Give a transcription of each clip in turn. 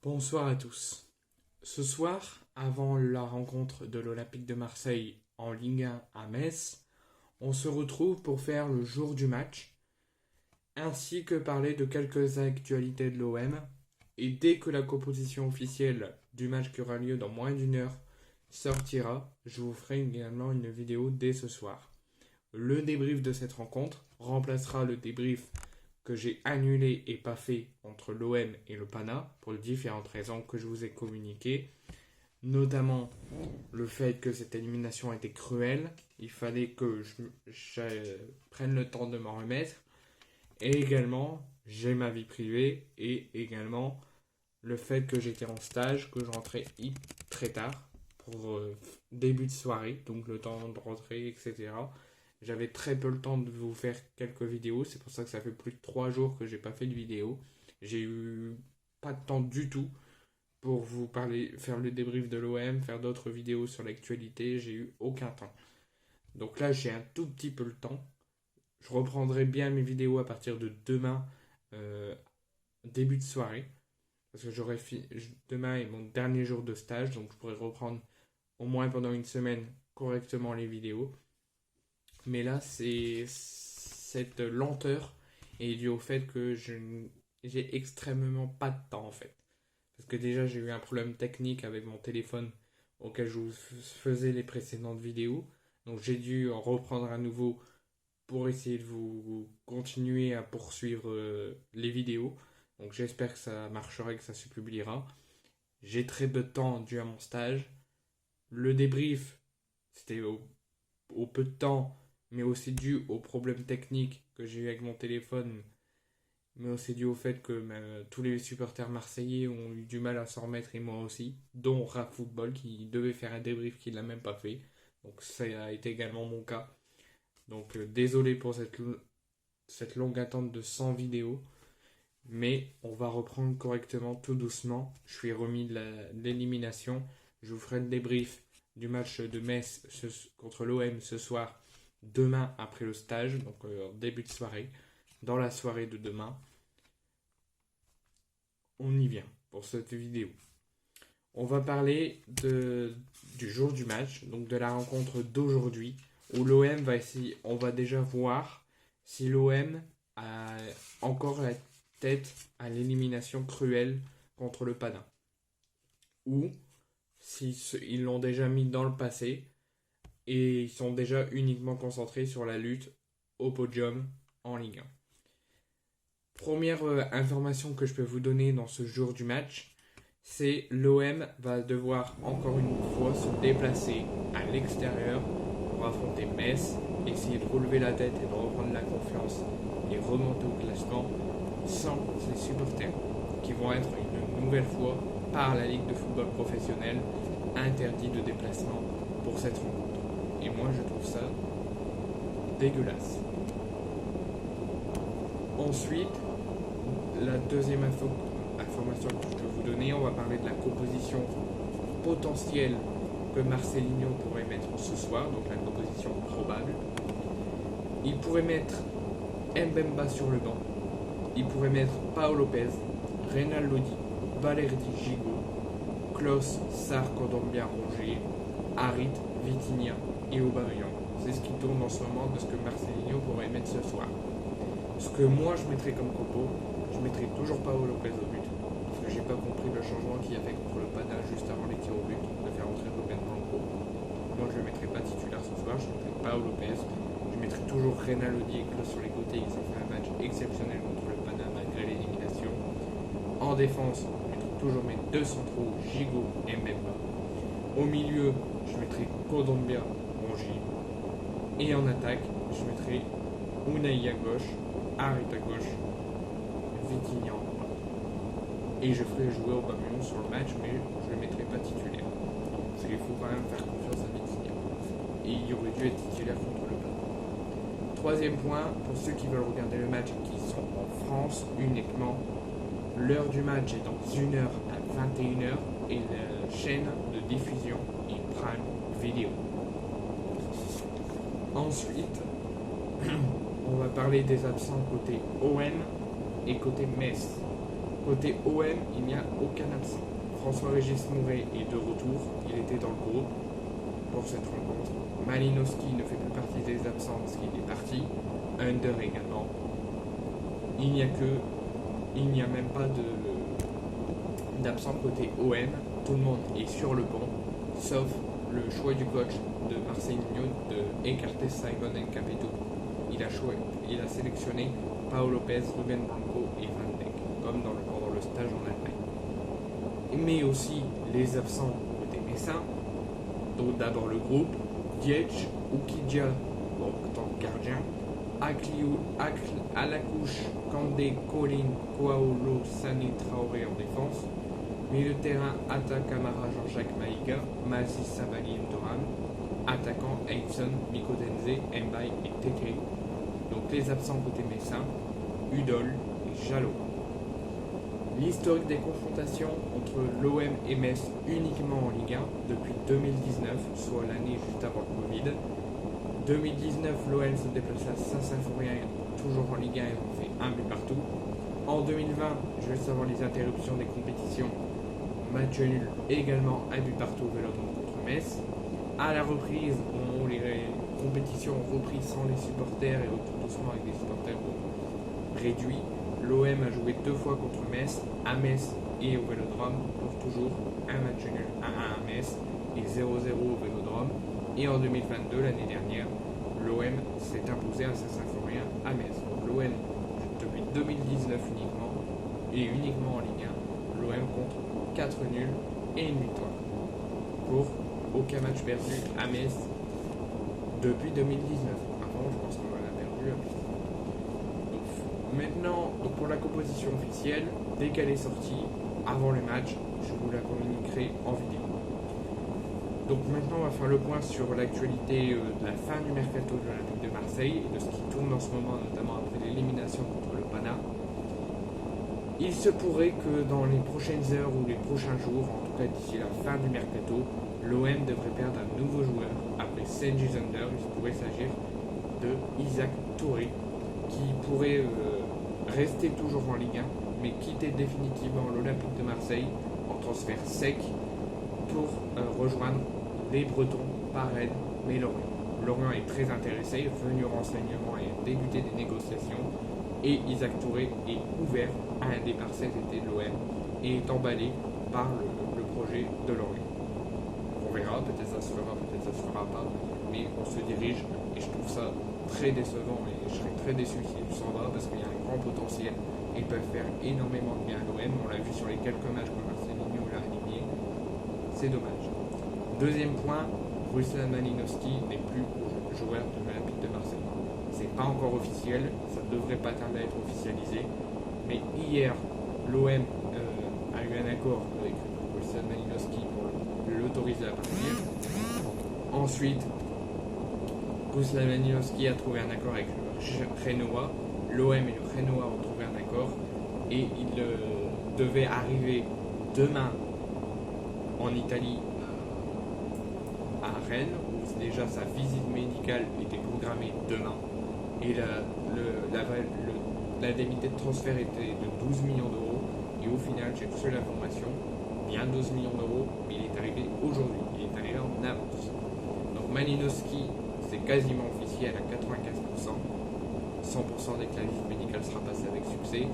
Bonsoir à tous. Ce soir, avant la rencontre de l'Olympique de Marseille en Ligue 1 à Metz, on se retrouve pour faire le jour du match, ainsi que parler de quelques actualités de l'OM. Et dès que la composition officielle du match qui aura lieu dans moins d'une heure sortira, je vous ferai également une vidéo dès ce soir. Le débrief de cette rencontre remplacera le débrief que j'ai annulé et pas fait entre l'OM et le PANA pour différentes raisons que je vous ai communiquées, notamment le fait que cette élimination était cruelle, il fallait que je prenne le temps de m'en remettre, et également j'ai ma vie privée et également le fait que j'étais en stage, que je rentrais très tard pour début de soirée, donc le temps de rentrer, etc. J'avais très peu le temps de vous faire quelques vidéos, c'est pour ça que ça fait plus de 3 jours que j'ai pas fait de vidéo. J'ai eu pas de temps du tout pour vous parler, faire le débrief de l'OM, faire d'autres vidéos sur l'actualité, j'ai eu aucun temps. Donc là, j'ai un tout petit peu le temps. Je reprendrai bien mes vidéos à partir de demain, euh, début de soirée, parce que demain est mon dernier jour de stage, donc je pourrai reprendre au moins pendant une semaine correctement les vidéos. Mais là, cette lenteur est due au fait que j'ai extrêmement pas de temps en fait. Parce que déjà, j'ai eu un problème technique avec mon téléphone auquel je vous faisais les précédentes vidéos. Donc j'ai dû en reprendre à nouveau pour essayer de vous continuer à poursuivre les vidéos. Donc j'espère que ça marchera et que ça se publiera. J'ai très peu de temps dû à mon stage. Le débrief, c'était au peu de temps, mais aussi dû aux problèmes techniques que j'ai eu avec mon téléphone, mais aussi dû au fait que tous les supporters marseillais ont eu du mal à s'en remettre et moi aussi, dont Rap Football qui devait faire un débrief qui ne l'a même pas fait. Donc ça a été également mon cas. Donc désolé pour cette longue attente de 100 vidéos, mais on va reprendre correctement tout doucement. Je suis remis de l'élimination. Je vous ferai le débrief du match de Metz contre l'OM ce soir, demain après le stage, donc en début de soirée, dans la soirée de demain. On y vient pour cette vidéo. On va parler du jour du match, donc de la rencontre d'aujourd'hui, où l'OM va essayer, on va déjà voir si l'OM a encore la tête à l'élimination cruelle contre le Padin, ou s'ils l'ont déjà mis dans le passé et ils sont déjà uniquement concentrés sur la lutte au podium en Ligue 1. Première information que je peux vous donner dans ce jour du match, c'est l'OM va devoir encore une fois se déplacer à l'extérieur pour affronter Metz, essayer de relever la tête et de reprendre la confiance et remonter au classement sans ses supporters qui vont être une nouvelle fois par la Ligue de football professionnel interdits de déplacement pour cette rencontre. Et moi je trouve ça dégueulasse. Ensuite, la deuxième information que je peux vous donner, on va parler de la composition potentielle que Marcelinho pourrait mettre ce soir, donc la composition probable. Il pourrait mettre Mbemba sur le banc, il pourrait mettre Pau Lopez, Reynald Lodi, Balerdi Gigot, Klos, Sarr, Kondogbia, Rongier, Harit, Vitinha et Aubameyang. C'est ce qui tourne en ce moment de ce que Marcelinho pourrait mettre ce soir. Ce que moi je mettrais comme compo, je mettrais toujours Pau Lopez au but, parce que j'ai pas compris le changement qu'il y avait contre le Pada juste avant les tirs au but, de faire entrer Ruben Blanco. Moi je ne le mettrais pas titulaire ce soir, je mettrais Pau Lopez, je mettrais toujours Reynald Lodi et Klos sur les côtés, ils ont fait un match exceptionnel contre le Pada malgré l'élimination. En défense, je mettrais toujours mes deux centraux, Gigot et Mbemba. Au milieu, je mettrais Kondogbia, Rongier. Et en attaque, je mettrais Unai à gauche, Harit à gauche, Vitinha en droite. Et je ferai jouer Aubameyang sur le match, mais je ne le mettrai pas titulaire. Parce qu'il faut quand même faire confiance à Vitinha. Et il aurait dû être titulaire contre le Pada. Troisième point, pour ceux qui veulent regarder le match et qui sont en France uniquement, l'heure du match est dans 1h à 21h et la chaîne de diffusion est Prime Video. Ensuite, on va parler des absents côté OM et côté Metz. Côté OM, il n'y a aucun absent. François-Régis Mouret est de retour, il était dans le groupe pour cette rencontre. Malinowski ne fait plus partie des absents parce qu'il est parti. Under également. Il n'y a même pas d'absent côté OM. Tout le monde est sur le banc, sauf le choix du coach de Marcelinho d'écarter Simon Encapeto. Il a sélectionné Pau Lopez, Ruben Blanco et Van Dijk, comme pendant le stage en Allemagne. Mais aussi les absents côté Messin, donc d'abord le groupe, Diech, Ukidja en tant que gardien, Alakouche, Kandé, Colin, Kouaolo, Sané, Traoré en défense, milieu de terrain, Ata, Kamara, Jean-Jacques Maïga, Mazis, Savali, Ndoram, attaquant, Eikson, Miko Denze, Mbaye et Teke. Donc les absents côté Messin, Udol et Jalot. L'historique des confrontations entre l'OM et Metz uniquement en Ligue 1 depuis 2019, soit l'année juste avant le Covid. 2019, l'OM se déplace à Saint-Symphorien, toujours en Ligue 1, et on fait un but partout. En 2020, juste avant les interruptions des compétitions, match nul également un but partout au Vélodrome contre Metz. À la reprise, où les compétitions ont repris sans les supporters et tout doucement avec des supporters réduits, l'OM a joué 2 fois contre Metz, à Metz et au Vélodrome, pour toujours un match nul 1-1 à Metz et 0-0 au Vélodrome. Et en 2022, l'année dernière, l'OM s'est imposé à Saint-Symphorien à Metz. Donc l'OM, depuis 2019 uniquement, et uniquement en Ligue 1, l'OM compte 4 nuls et une victoire. Pour aucun match perdu à Metz depuis 2019. Avant, je pense qu'on en a perdu. Maintenant, pour la composition officielle, dès qu'elle est sortie, avant le match, je vous la communiquerai en vidéo. Donc maintenant, on va faire le point sur l'actualité de la fin du mercato de l'Olympique de Marseille et de ce qui tourne en ce moment, notamment après l'élimination contre le Pana. Il se pourrait que dans les prochaines heures ou les prochains jours, en tout cas d'ici la fin du mercato, l'OM devrait perdre un nouveau joueur. Après Cengiz Under, il pourrait s'agir de Isaac Touré, qui pourrait rester toujours en Ligue 1, mais quitter définitivement l'Olympique de Marseille en transfert sec pour rejoindre les Bretons par Rennes, mais Lorient. Lorient est très intéressé, venu au renseignement et a débuté des négociations, et Isaac Touré est ouvert à un départ cet été de l'OM et est emballé par le projet de Lorient. On verra, peut-être ça se fera, peut-être ça se fera pas, mais on se dirige et je trouve ça très décevant et je serais très déçu s'il s'en va parce qu'il y a un grand potentiel et ils peuvent faire énormément de bien à l'OM. On l'a vu sur les quelques matchs que Marcelinho l'a aligné, c'est dommage. Deuxième point, Ruslan Malinowski n'est plus joueur de l'Olympique de Marseille. C'est pas encore officiel, ça devrait pas tarder à être officialisé, mais hier l'OM a eu un accord avec Ruslan Malinowski pour l'autoriser à partir. Ensuite, Ruslan Malinowski a trouvé un accord avec le Genoa. L'OM et le Genoa ont trouvé un accord et il devait arriver demain en Italie à Rennes, où déjà sa visite médicale était programmée demain. Et l'indemnité de transfert était de 12 millions d'euros. Et au final, j'ai reçu l'information, bien 12 millions d'euros, mais il est arrivé aujourd'hui. Il est arrivé en avance. Donc Malinowski, c'est quasiment officiel à 95%. 100% dès que la visite médicale sera passée avec succès.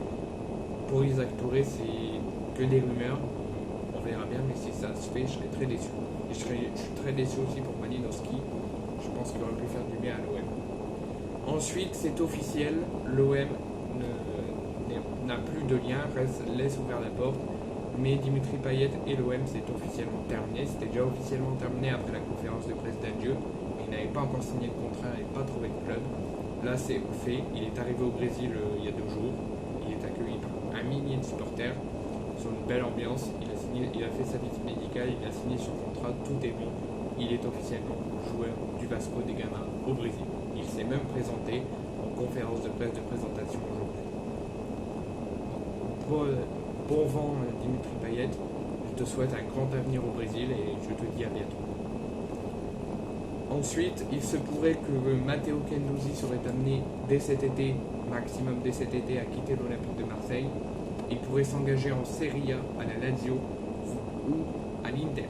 Pour Isaac Touré, c'est que des rumeurs. On verra bien, mais si ça se fait, je serai très déçu. Et je suis très déçu aussi pour Malinowski. Je pense qu'il aurait pu faire du bien à l'OM. Ensuite, c'est officiel, l'OM n'a plus de lien, laisse ouvert la porte. Mais Dimitri Payet et l'OM, c'est officiellement terminé. C'était déjà officiellement terminé après la conférence de presse d'adieu. Il n'avait pas encore signé le contrat, il n'avait pas trouvé de club. Là, c'est fait. Il est arrivé au Brésil il y a 2 jours. Il est accueilli par un millier de supporters. Sur une belle ambiance. Il a fait sa visite médicale, il a signé son contrat, tout est bon. Il est officiellement joueur du Vasco da Gama au Brésil. Il s'est même présenté en conférence de presse de présentation aujourd'hui. Bon vent, Dimitri Payet. Je te souhaite un grand avenir au Brésil et je te dis à bientôt. Ensuite, il se pourrait que Matteo Guendouzi serait amené dès cet été, maximum dès cet été, à quitter l'Olympique de Marseille. il pourrait s'engager en Serie A à la Lazio ou à l'Inter.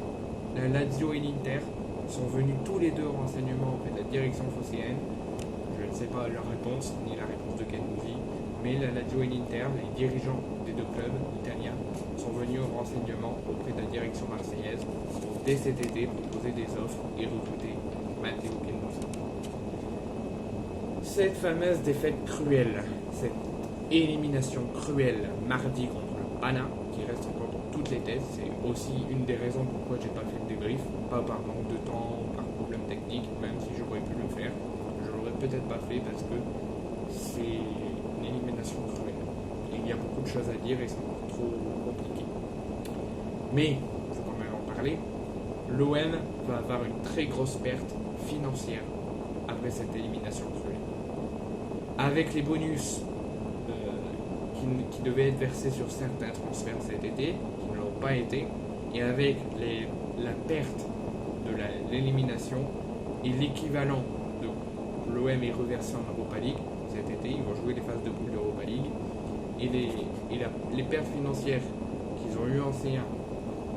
La Lazio et l'Inter sont venus tous les deux en renseignement auprès de la direction phocéenne. Je ne sais pas leur réponse, ni la réponse de Gendouzi, mais la Lazio et l'Inter, les dirigeants des deux clubs italiens, sont venus au renseignement auprès de la direction marseillaise pour dès cet été proposer des offres et recruter Matteo Gendouzi. Cette fameuse défaite cruelle, cette élimination cruelle mardi contre le Pana, qui reste encore dans toutes les têtes, c'est aussi une des raisons pourquoi j'ai pas fait le débrief, pas par manque de temps, par problème technique, même si j'aurais pu le faire, je l'aurais peut-être pas fait parce que c'est une élimination cruelle. Il y a beaucoup de choses à dire et c'est encore trop compliqué. Mais, il faut quand même en parler, l'OM va avoir une très grosse perte financière après cette élimination cruelle. Avec les bonus qui devaient être versés sur certains transferts cet été, qui ne l'ont pas été, et avec la perte de l'élimination et l'équivalent de l'OM est reversé en Europa League cet été, ils vont jouer les phases de poule d'Europa League, et les pertes financières qu'ils ont eu en C1,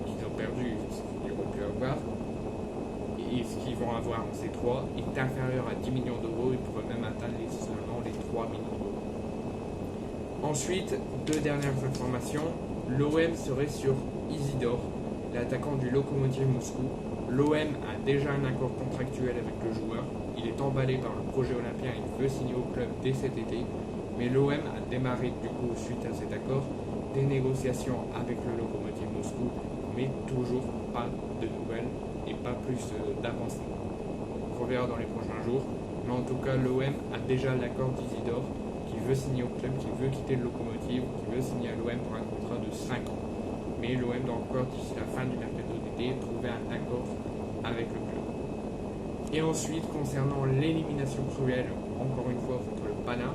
qu'ils ont perdu, ce qu'ils auront pu avoir, et ce qu'ils vont avoir en C3 est inférieur à 10 millions d'euros, ils pourraient même atteindre seulement les 3 millions d'euros. Ensuite, deux dernières informations, l'OM serait sur Isidore, l'attaquant du Lokomotiv Moscou. L'OM a déjà un accord contractuel avec le joueur, il est emballé par le projet olympien, il veut signer au club dès cet été, mais l'OM a démarré du coup suite à cet accord des négociations avec le Lokomotiv Moscou, mais toujours pas de nouvelles et pas plus d'avancée. On verra dans les prochains jours, mais en tout cas l'OM a déjà l'accord d'Isidore qui veut signer au club, qui veut quitter le Lokomotiv, qui veut signer à l'OM pour un contrat de 5 ans. Mais l'OM doit encore, d'ici la fin du mercato d'été, trouver un accord avec le club. Et ensuite, concernant l'élimination cruelle, encore une fois contre le Pana,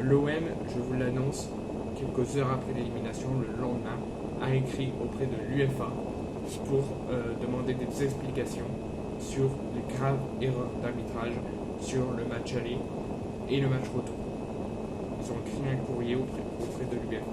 l'OM, je vous l'annonce, quelques heures après l'élimination, le lendemain, a écrit auprès de l'UEFA pour demander des explications sur les graves erreurs d'arbitrage sur le match aller et le match retour. Ils ont écrit un courrier auprès de l'UEFA.